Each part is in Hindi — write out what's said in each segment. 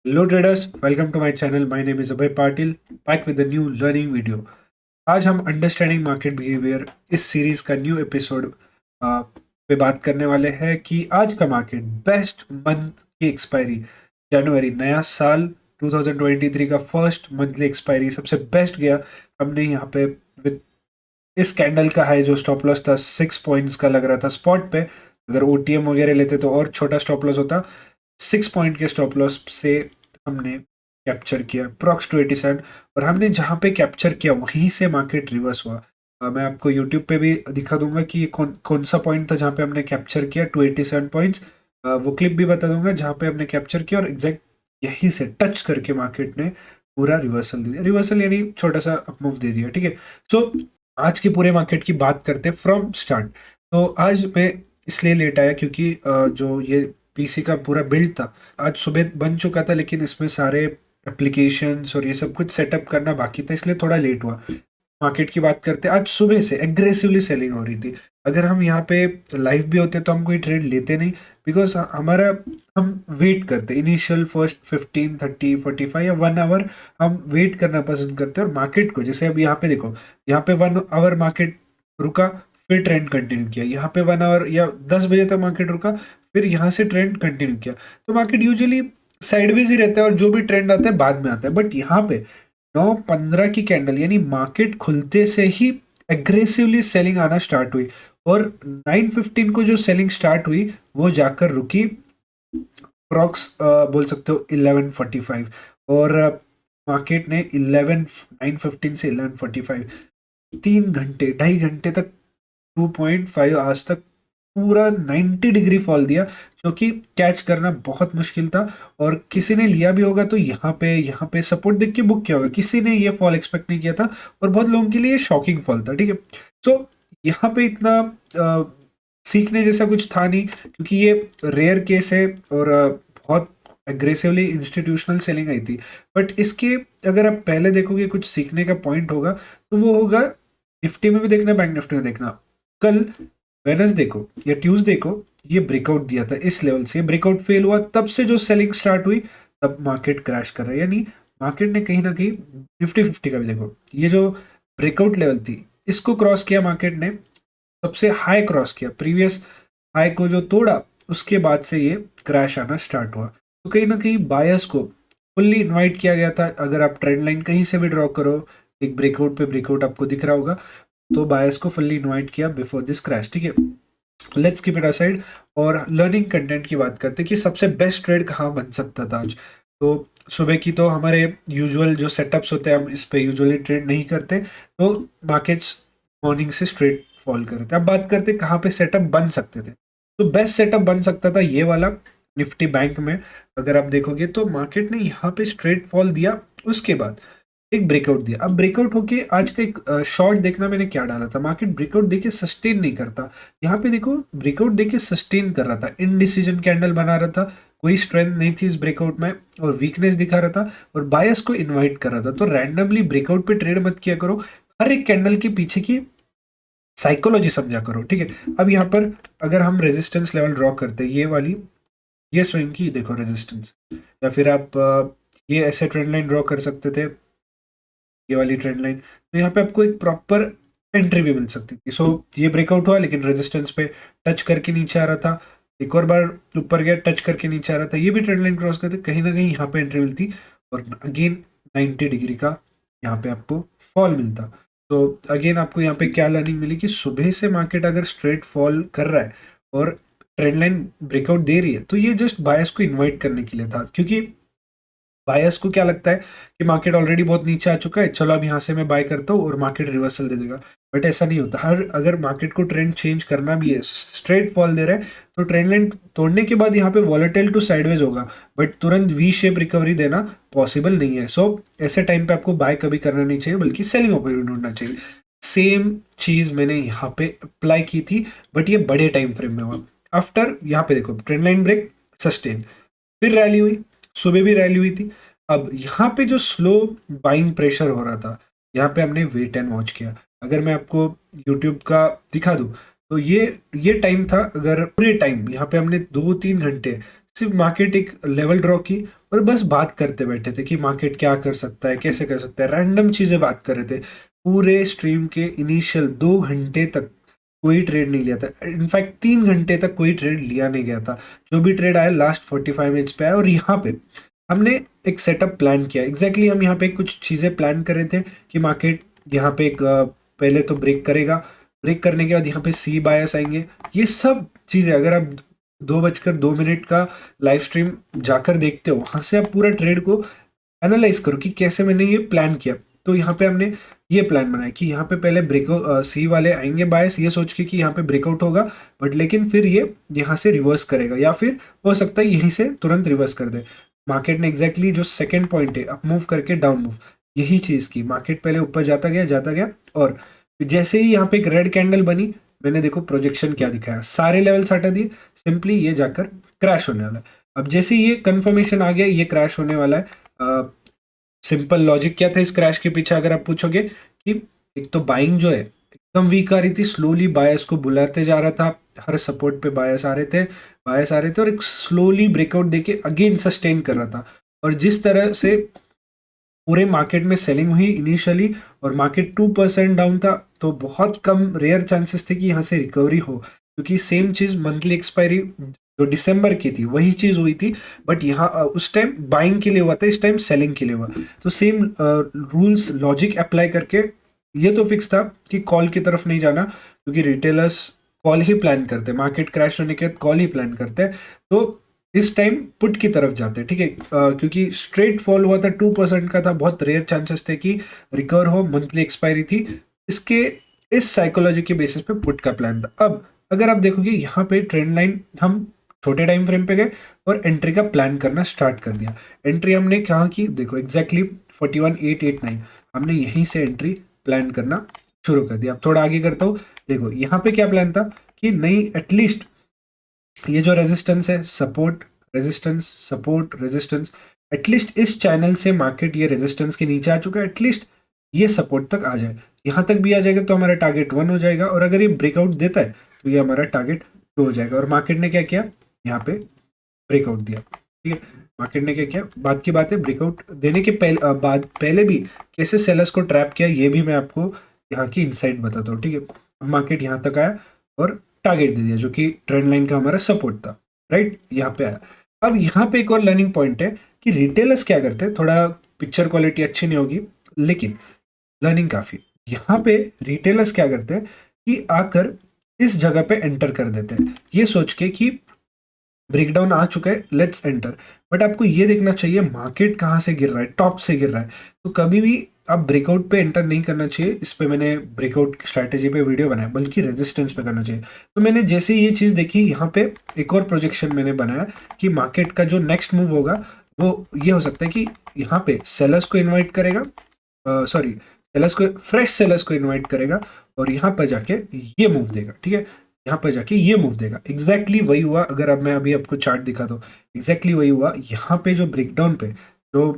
Hello traders, welcome to my channel. My name is Abhay Patil, back with a new learning video. आज हम अंडरस्टैंडिंग मार्केट बिहेवियर इस सीरीज का न्यू एपिसोड पे बात करने वाले हैं कि आज का मार्केट बेस्ट मंथ की एक्सपायरी जनवरी, नया साल 2023 का फर्स्ट मंथली एक्सपायरी सबसे बेस्ट गया। हमने यहाँ पे विद इस कैंडल का हाई जो स्टॉप लॉस था 6 पॉइंट्स का लग रहा था स्पॉट पे। अगर ओटीएम वगैरह लेते तो और छोटा स्टॉप लॉस होता। 6 पॉइंट के स्टॉप लॉस से हमने कैप्चर किया प्रॉक्स 287 और हमने जहाँ पे कैप्चर किया वहीं से मार्केट रिवर्स हुआ। मैं आपको यूट्यूब पे भी दिखा दूंगा कि ये कौन सा पॉइंट था जहाँ पे हमने कैप्चर किया 287 पॉइंट्स। वो क्लिप भी बता दूंगा जहाँ पे हमने कैप्चर किया और एग्जैक्ट यहीं से टच करके मार्केट ने पूरा रिवर्सल दे दिया। रिवर्सल यानी छोटा सा अपमूव दे दिया। ठीक है, सो आज के पूरे मार्केट की बात करते हैं फ्रॉम स्टार्ट। तो आज मैं इसलिए लेट आया क्योंकि जो ये पीसी का पूरा बिल्ड था आज सुबह बन चुका था, लेकिन इसमें सारे एप्लीकेशंस और ये सब कुछ सेटअप करना बाकी था, इसलिए थोड़ा लेट हुआ। मार्केट की बात करते आज सुबह से एग्रेसिवली सेलिंग हो रही थी। अगर हम यहाँ पे लाइव भी होते तो हम कोई ट्रेड लेते नहीं, बिकॉज हमारा हम वेट करते इनिशियल फर्स्ट 15 30 45 या 1 आवर हम वेट करना पसंद करते हैं। और मार्केट को जैसे अब यहाँ पे देखो, यहाँ पे 1 आवर मार्केट रुका, फिर ट्रेंड कंटिन्यू किया। यहाँ पे 1 आवर या 10 बजे तक मार्केट रुका, फिर यहाँ से ट्रेंड कंटिन्यू किया। तो मार्केट यूजुअली साइडवेज ही रहता है और जो भी ट्रेंड आता है बाद में आता है। बट यहाँ पे 9:15 की कैंडल यानी मार्केट खुलते से ही एग्रेसिवली सेलिंग आना स्टार्ट हुई और 9:15 को जो सेलिंग स्टार्ट हुई वो जाकर रुकी प्रॉक्स बोल सकते हो 11:45 और मार्केट ने 9:15 से 11:45 3 घंटे 2.5 घंटे तक 2.5 आज तक पूरा 90 डिग्री फॉल दिया, जो कि कैच करना बहुत मुश्किल था। और किसी ने लिया भी होगा तो यहाँ पे सपोर्ट देख के बुक किया होगा। किसी ने ये फॉल एक्सपेक्ट नहीं किया था और बहुत लोगों के लिए शॉकिंग फॉल था। ठीक है, सो यहाँ पे इतना सीखने जैसा कुछ था नहीं क्योंकि ये रेयर केस है और बहुत एग्रेसिवली इंस्टीट्यूशनल सेलिंग आई थी। बट इसके अगर आप पहले देखोगे कुछ सीखने का पॉइंट होगा तो वो होगा निफ्टी में भी देखना, बैंक निफ्टी में देखना। कल वेडनेसडे को या ट्यूसडे को ये ब्रेकआउट दिया था इस लेवल से, ब्रेकआउट फेल हुआ, तब से जो सेलिंग स्टार्ट हुई तब मार्केट क्रैश कर रहा है। यानी मार्केट ने कहीं ना कहीं निफ्टी 50 का भी देखो, ये जो ब्रेकआउट लेवल थी इसको क्रॉस किया मार्केट ने, सबसे हाई क्रॉस किया, प्रीवियस हाई को जो तोड़ा उसके बाद से ये क्रैश आना स्टार्ट हुआ। तो कहीं ना कहीं बायर्स को फुल्ली इन्वाइट किया गया था। अगर आप ट्रेंड लाइन कहीं से भी ड्रॉ करो, एक ब्रेकआउट पे ब्रेकआउट आपको दिख रहा होगा, तो बायर्स को फुल्ली इन्वाइट किया बिफोर दिस क्रैश। ठीक है, लेट्स कीप इट असाइड और लर्निंग कंटेंट की बात करते हैं कि सबसे बेस्ट ट्रेड कहाँ बन सकता था आज। तो सुबह की तो हमारे यूजुअल जो सेटअप्स होते हैं हम इस पे यूजुअली ट्रेड नहीं करते, तो मार्केट्स मॉर्निंग से स्ट्रेट फॉल कर रहे थे। अब बात करते हैं कहाँ पे सेटअप बन सकते थे। तो बेस्ट सेटअप बन सकता था ये वाला निफ्टी बैंक में। अगर आप देखोगे तो मार्केट ने यहाँ पे स्ट्रेट फॉल दिया, उसके बाद एक ब्रेकआउट दिया। अब ब्रेकआउट होके आज का एक शॉर्ट देखना मैंने क्या डाला था, मार्केट ब्रेकआउट देके सस्टेन नहीं करता। यहाँ पे देखो ब्रेकआउट देके सस्टेन कर रहा था, इनडिसीजन कैंडल बना रहा था, कोई स्ट्रेंथ नहीं थी इस ब्रेकआउट में और वीकनेस दिखा रहा था और बायस को इन्वाइट कर रहा था। तो रैंडमली ब्रेकआउट पे ट्रेड मत किया करो, हर एक कैंडल के पीछे की साइकोलॉजी समझा करो। ठीक है, अब यहाँ पर अगर हम रेजिस्टेंस लेवल ड्रॉ करते हैं, ये वाली ये स्विंग की देखो रेजिस्टेंस, या फिर आप ये ऐसे ट्रेंड लाइन ड्रॉ कर सकते थे, ये वाली ट्रेंड लाइन। तो यहाँ पे आपको एक प्रॉपर एंट्री भी मिल सकती थी। सो ये ब्रेकआउट हुआ लेकिन रेजिस्टेंस पे टच करके नीचे आ रहा था, एक और बार ऊपर गया टच करके नीचे आ रहा था, ये भी ट्रेंड लाइन क्रॉस करते, कहीं ना कहीं यहाँ पे एंट्री मिलती और अगेन 90 डिग्री का यहाँ पे आपको फॉल मिलता। तो अगेन आपको यहाँ पे क्या लर्निंग मिली कि सुबह से मार्केट अगर स्ट्रेट फॉल कर रहा है और ट्रेंड लाइन ब्रेकआउट दे रही है तो ये जस्ट बायस को इन्वाइट करने के लिए था। क्योंकि बायर्स को क्या लगता है कि मार्केट ऑलरेडी बहुत नीचे आ चुका है, चलो अब यहाँ से मैं बाय करता हूँ और मार्केट रिवर्सल दे देगा। बट ऐसा नहीं होता। हर अगर मार्केट को ट्रेंड चेंज करना भी है, स्ट्रेट फॉल दे रहा है तो ट्रेंड लाइन तोड़ने के बाद यहाँ पे वॉलेटाइल टू साइडवेज होगा, बट तुरंत वी शेप रिकवरी देना पॉसिबल नहीं है। सो ऐसे टाइम पे आपको बाय कभी करना नहीं चाहिए, बल्कि सेलिंग अपॉर्चुनिटी ढूंढना चाहिए। सेम चीज मैंने यहाँ पे अप्लाई की थी, बट ये बड़े टाइम फ्रेम में हुआ। आफ्टर यहाँ पे देखो ट्रेंड लाइन ब्रेक, सस्टेन, फिर रैली हुई, सुबह भी रैली हुई थी। अब यहाँ पे जो स्लो बाइंग प्रेशर हो रहा था, यहाँ पे हमने वेट एंड वॉच किया। अगर मैं आपको यूट्यूब का दिखा दूं तो ये टाइम था, अगर पूरे टाइम यहाँ पे हमने 2-3 घंटे सिर्फ मार्केट एक लेवल ड्रॉ की और बस बात करते बैठे थे कि मार्केट क्या कर सकता है, कैसे कर सकता है, रैंडम चीज़ें बात कर रहे थे। पूरे स्ट्रीम के इनिशियल 2 घंटे तक कोई ट्रेड नहीं लिया था। इनफैक्ट 3 घंटे तक कोई ट्रेड लिया नहीं गया था। जो भी ट्रेड आया लास्ट 45 मिनट्स पे आया। और यहाँ पे हमने एक सेटअप प्लान किया। एग्जैक्टली हम यहाँ पे कुछ चीज़ें प्लान कर रहे थे कि मार्केट यहाँ पे एक पहले तो ब्रेक करेगा, ब्रेक करने के बाद यहाँ पे सी बायस आएंगे। ये सब चीज़ें अगर आप 2:02 का लाइव स्ट्रीम जाकर देखते हो, वहाँ से आप पूरा ट्रेड को एनालाइज करो कि कैसे मैंने ये प्लान किया। तो यहाँ पे हमने ये प्लान बनाया कि यहाँ पे पहले ब्रेकआउट सी वाले आएंगे बायस, ये सोच के कि यहाँ पे ब्रेकआउट होगा, बट लेकिन फिर ये यहाँ से रिवर्स करेगा या फिर हो सकता है यहीं से तुरंत रिवर्स कर दे। मार्केट ने एग्जैक्टली जो सेकेंड पॉइंट है अप मूव करके डाउन मूव, यही चीज़ की। मार्केट पहले ऊपर जाता गया और जैसे ही यहाँ पे एक रेड कैंडल बनी, मैंने देखो प्रोजेक्शन क्या दिखाया, सारे लेवल्स हटा दिए, सिंपली ये जाकर क्रैश होने वाला है। अब जैसे ये कंफर्मेशन आ गया ये क्रैश होने वाला है, सिंपल लॉजिक क्या था इस क्रैश के पीछे अगर आप पूछोगे कि एक तो बाइंग जो है एकदम वीक आ रही थी, स्लोली बायस को बुलाते जा रहा था, हर सपोर्ट पे बायस आ रहे थे और एक स्लोली ब्रेकआउट देके अगेन सस्टेन कर रहा था। और जिस तरह से पूरे मार्केट में सेलिंग हुई इनिशियली और मार्केट 2% डाउन था, तो बहुत कम रेयर चांसेस थे कि यहाँ से रिकवरी हो, क्योंकि सेम चीज़ मंथली एक्सपायरी जो दिसंबर की थी वही चीज़ हुई थी, बट यहाँ उस टाइम बाइंग के लिए हुआ था, इस टाइम सेलिंग के लिए हुआ। तो सेम रूल्स लॉजिक अप्लाई करके ये तो फिक्स था कि कॉल की तरफ नहीं जाना, क्योंकि रिटेलर्स कॉल ही प्लान करते, मार्केट क्रैश होने के बाद कॉल ही प्लान करते हैं। तो इस टाइम पुट की तरफ जाते हैं, ठीक है, क्योंकि स्ट्रेट फॉल हुआ था, 2% का था, बहुत रेयर चांसेस थे कि रिकवर हो, मंथली एक्सपायरी थी। इसके इस साइकोलॉजी के बेसिस पे पुट का प्लान था। अब अगर आप देखोगे यहाँ पे ट्रेंड लाइन, हम छोटे टाइम फ्रेम पे गए और एंट्री का प्लान करना स्टार्ट कर दिया। एंट्री हमने कहाँ की, देखो एग्जैक्टली 41,889 हमने यहीं से एंट्री प्लान करना शुरू कर दिया। अब थोड़ा आगे करता हूँ, देखो यहाँ पे क्या प्लान था कि नहीं, एटलीस्ट ये जो रेजिस्टेंस है, support resistance support resistance, at least इस चैनल से मार्केट ये रेजिस्टेंस के नीचे आ चुका है, एटलीस्ट ये सपोर्ट तक आ जाए। यहाँ तक भी आ जाएगा तो हमारा टारगेट 1 हो जाएगा, और अगर ये ब्रेकआउट देता है तो ये हमारा टारगेट 2 हो जाएगा। और मार्केट ने क्या किया, यहाँ पे ब्रेकआउट दिया, ठीक है। मार्केट ने क्या किया, बात की बात है, ब्रेकआउट देने के पहले भी कैसे सेलर्स को ट्रैप किया ये भी मैं आपको यहाँ की इनसाइट बताता हूँ, ठीक है। अब मार्केट यहाँ तक आया और टारगेट दे दिया जो कि ट्रेंड लाइन का हमारा सपोर्ट था, राइट, यहाँ पे आया। अब यहाँ पे एक और लर्निंग पॉइंट है कि रिटेलर्स क्या करते हैं, थोड़ा पिक्चर क्वालिटी अच्छी नहीं होगी लेकिन लर्निंग काफ़ी। यहाँ पे रिटेलर्स क्या करते हैं कि आकर इस जगह पे एंटर कर देते हैं, ये सोच के कि ब्रेकडाउन आ चुका है, लेट्स एंटर। बट आपको ये देखना चाहिए मार्केट कहाँ से गिर रहा है, टॉप से गिर रहा है। तो कभी भी आप ब्रेकआउट पे एंटर नहीं करना चाहिए। इस पे मैंने ब्रेकआउट स्ट्रैटेजी पे वीडियो बनाया, बल्कि रेजिस्टेंस पे करना चाहिए। तो मैंने जैसे ये चीज़ देखी, यहाँ पे एक और प्रोजेक्शन मैंने बनाया कि मार्केट का जो नेक्स्ट मूव होगा वो ये हो सकता है कि यहाँ पे सेलर्स को इन्वाइट करेगा, सॉरी सेलर्स को, फ्रेश सेलर्स को इन्वाइट करेगा और यहाँ पर जाके ये मूव देगा, ठीक है, यहाँ पर जाके ये मूव देगा। एग्जैक्टली वही हुआ। अगर अब मैं अभी आपको चार्ट दिखा दो, एग्जैक्टली वही हुआ। यहाँ पे जो ब्रेकडाउन पे, जो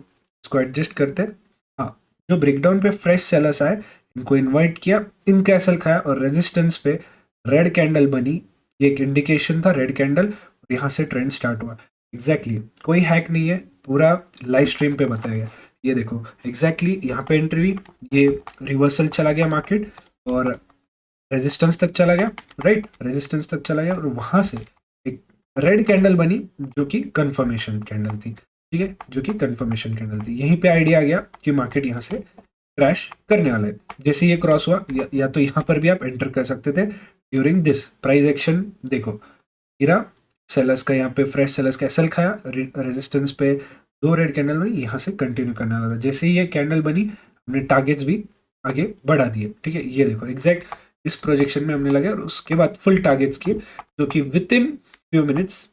इसको एडजस्ट करते हैं, हाँ, जो ब्रेकडाउन पे फ्रेश सेलर्स आए, इनको इनवाइट किया, इनका एसल खाया और रेजिस्टेंस पे रेड कैंडल बनी। ये एक इंडिकेशन था, रेड कैंडल, और यहाँ से ट्रेंड स्टार्ट हुआ। एग्जैक्टली कोई हैक नहीं है, पूरा लाइव स्ट्रीम पे बताया गया। ये देखो एग्जैक्टली यहाँ पे एंट्री हुई, ये रिवर्सल चला गया मार्केट और रेजिस्टेंस तक चला गया, राइट, रेजिस्टेंस तक चला गया और वहां से एक रेड कैंडल बनी जो कि कंफर्मेशन कैंडल थी, ठीक है, जो कि कंफर्मेशन कैंडल थी। यहीं पे आइडिया आ गया कि मार्केट यहाँ से क्रैश करने वाला है। जैसे ये क्रॉस हुआ, या तो यहाँ पर भी आप एंटर कर सकते थे ड्यूरिंग दिस प्राइस एक्शन। देखो गिरा, सेलर्स का यहाँ पे फ्रेश सेलर्स का एसल खाया, रेजिस्टेंस पे 2 रेड कैंडल बनी, यहाँ से कंटिन्यू करने वाला था। जैसे ही ये कैंडल बनी, हमने टारगेट्स भी आगे बढ़ा दिए, ठीक है। ये देखो एग्जैक्ट इस प्रोजेक्शन में हमने लगा और उसके बाद फुल टारगेट्स किए, जो कि विद इन फ्यू मिनट्स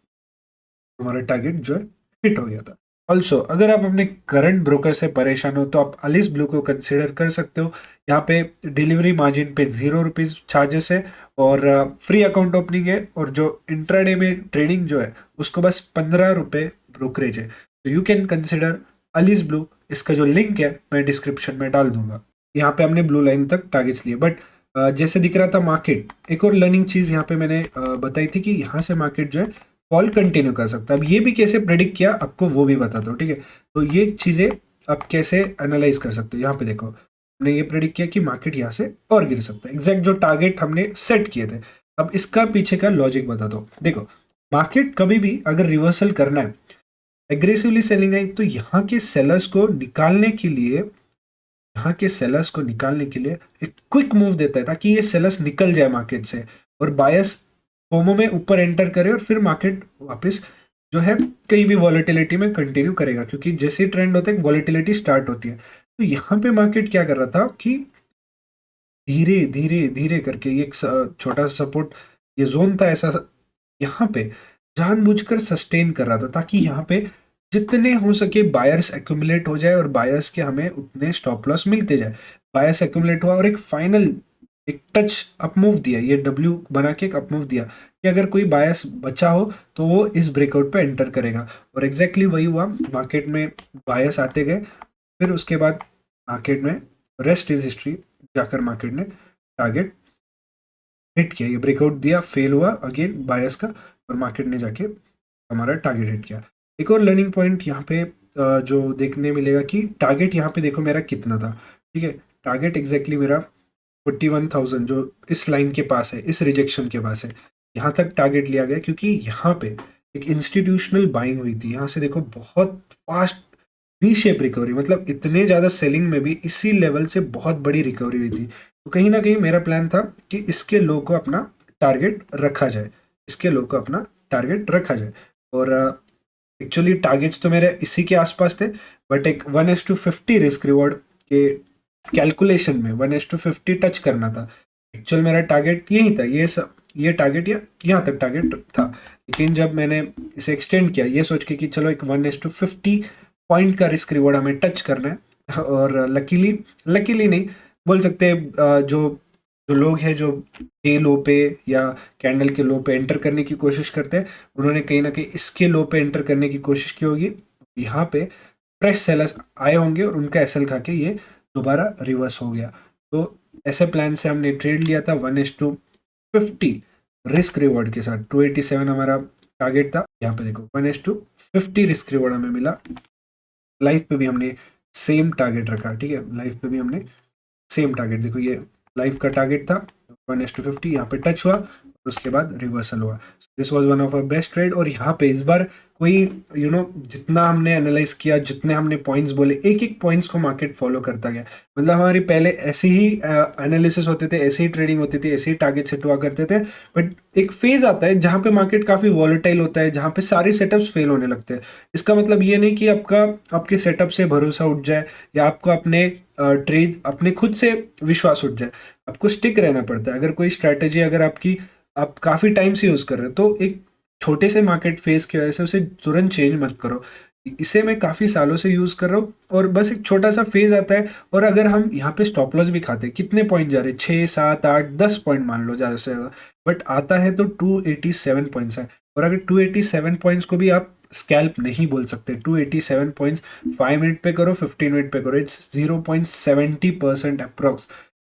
हमारा टारगेट जो है हिट हो गया था। ऑल्सो अगर आप अपने करंट ब्रोकर से परेशान हो तो आप अलिस ब्लू को कंसिडर कर सकते हो। यहाँ पे डिलीवरी मार्जिन पे 0 रुपीज़ चार्जेस है और फ्री अकाउंट ओपनिंग है, और जो इंट्राडे में ट्रेडिंग जो है उसको बस 15 रुपये ब्रोकरेज है। तो you can consider Ellyse blue. इसका जो लिंक है मैं डिस्क्रिप्शन में डाल दूंगा। यहाँ पे हमने ब्लू लाइन तक टारगेट्स लिए, बट जैसे दिख रहा था मार्केट, एक और लर्निंग चीज़ यहाँ पे मैंने बताई थी कि यहाँ से मार्केट जो है फॉल कंटिन्यू कर सकता है। अब ये भी कैसे प्रेडिक्ट किया आपको वो भी बताता हूँ, ठीक है। तो ये चीज़ें आप कैसे एनालाइज कर सकते हो, यहाँ पे देखो हमने ये प्रेडिक्ट किया कि मार्केट यहाँ से और गिर सकता है, एग्जैक्ट जो टारगेट हमने सेट किए थे। अब इसका पीछे का लॉजिक बताता हूँ। देखो मार्केट कभी भी अगर रिवर्सल करना है, एग्रेसिवली सेलिंग आई, तो यहाँ के सेलर्स को निकालने के लिए, यहाँ के सेलर्स को निकालने के लिए एक क्विक मूव देता है ताकि ये सेलर्स निकल जाए मार्केट से और बायर्स फोमो में ऊपर एंटर करे और फिर मार्केट वापस जो है कहीं भी वॉलेटिलिटी में कंटिन्यू करेगा, क्योंकि जैसे ही ट्रेंड होता है वॉलेटिलिटी स्टार्ट होती है। तो यहाँ पे मार्केट क्या कर रहा था कि धीरे धीरे धीरे करके ये एक छोटा सा सपोर्ट, ये जोन था ऐसा, यहाँ पे जानबूझकर सस्टेन कर रहा था ताकि यहाँ पे जितने हो सके बायर्स एक्यूमुलेट हो जाए और बायर्स के हमें उतने स्टॉप लॉस मिलते जाए। बायर्स एक्यूमुलेट हुआ और एक फाइनल एक टच अप मूव दिया, ये डब्ल्यू बना के एक अप मूव दिया कि अगर कोई बायर्स बचा हो तो वो इस ब्रेकआउट पे एंटर करेगा, और एग्जैक्टली वही हुआ। मार्केट में बायर्स आते गए, फिर उसके बाद मार्केट में रेस्ट इज हिस्ट्री, जाकर मार्केट ने टारगेट हिट किया, ये ब्रेकआउट दिया, फेल हुआ अगेन बायर्स का, और मार्केट ने जाके हमारा टारगेट हिट किया। एक और लर्निंग पॉइंट यहाँ पे जो देखने मिलेगा कि टारगेट यहाँ पे देखो मेरा कितना था, ठीक है। टारगेट एग्जैक्टली मेरा 41,000 जो इस लाइन के पास है, इस रिजेक्शन के पास है, यहाँ तक टारगेट लिया गया क्योंकि यहाँ पे एक इंस्टीट्यूशनल बाइंग हुई थी। यहाँ से देखो बहुत फास्ट वी शेप रिकवरी, मतलब इतने ज़्यादा सेलिंग में भी इसी लेवल से बहुत बड़ी रिकवरी हुई थी। तो कहीं ना कहीं मेरा प्लान था कि इसके लो को अपना टारगेट रखा जाए, इसके लो को अपना टारगेट रखा जाए। और एक्चुअली टारगेट्स तो मेरे इसी के आसपास थे, बट एक 1:50 रिस्क रिवॉर्ड के कैलकुलेशन में 1:50 टच करना था। एक्चुअल मेरा टारगेट यही था, ये टारगेट या यहाँ तक टारगेट था, लेकिन जब मैंने इसे एक्सटेंड किया ये सोच के कि चलो एक 1:50 पॉइंट का रिस्क रिवॉर्ड हमें टच करना है, और लकीली नहीं बोल सकते, जो जो लोग हैं जो डे लो पे या कैंडल के लो पे एंटर करने की कोशिश करते हैं, उन्होंने कहीं ना कहीं इसके लो पे एंटर करने की कोशिश की होगी। यहाँ पे फ्रेश सेलर्स आए होंगे और उनका एसएल खा के ये दोबारा रिवर्स हो गया। तो ऐसे प्लान से हमने ट्रेड लिया था 1:50 रिस्क रिवॉर्ड के साथ। 287 हमारा टारगेट था, यहाँ पे देखो 1:50 रिस्क रिवॉर्ड हमें मिला। लाइफ पे भी हमने सेम टारगेट रखा, ठीक है, लाइफ पे भी हमने सेम टारगेट, देखो ये लाइफ का टारगेट था 1:50, यहाँ पे टच हुआ और उसके बाद रिवर्सल हुआ। This was one of our best trade. और यहाँ पे इस बार कोई जितना हमने एनालाइज किया, जितने हमने पॉइंट्स बोले, एक एक पॉइंट्स को मार्केट फॉलो करता गया। मतलब हमारी पहले ऐसे ही एनालिसिस होते थे, ऐसे ही ट्रेडिंग होती थी, ऐसे ही टारगेट सेट हुआ करते थे, बट एक फेज आता है जहाँ पे मार्केट काफ़ी वॉलेटाइल होता है, जहाँ पे सारे सेटअप्स फेल होने लगते हैं। इसका मतलब ये नहीं कि आपके सेटअप से भरोसा उठ जाए या आपको अपने ट्रेड अपने खुद से विश्वास उठ जाए। आपको स्टिक रहना पड़ता है। अगर कोई स्ट्रैटेजी अगर आप काफ़ी टाइम से यूज़ कर रहे हो तो एक छोटे से मार्केट फेस की वजह से उसे तुरंत चेंज मत करो। इसे मैं काफ़ी सालों से यूज़ कर रहा हूँ और बस एक छोटा सा फेज आता है, और अगर हम यहाँ पे स्टॉप लॉस भी खाते हैं, कितने पॉइंट जा रहे हैं, 6 7 8 10 पॉइंट मान लो ज़्यादा से ज़्यादा, बट आता है तो 287 पॉइंट्स है। और अगर 287 पॉइंट्स को भी आप स्कैल्प नहीं बोल सकते, 287 पॉइंट्स 5 मिनट पे करो, 15 मिनट पे करो, it's 0.70% approx.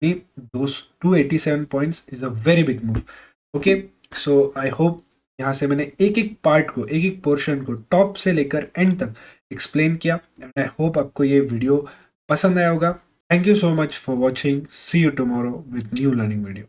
287 points is a very big move. Okay, so I hope यहाँ से मैंने एक एक पार्ट को, एक एक पोर्शन को टॉप से लेकर एंड तक एक्सप्लेन किया, एंड आई होप आपको ये वीडियो पसंद आया होगा। Thank you so much for watching, see you tomorrow with new learning video.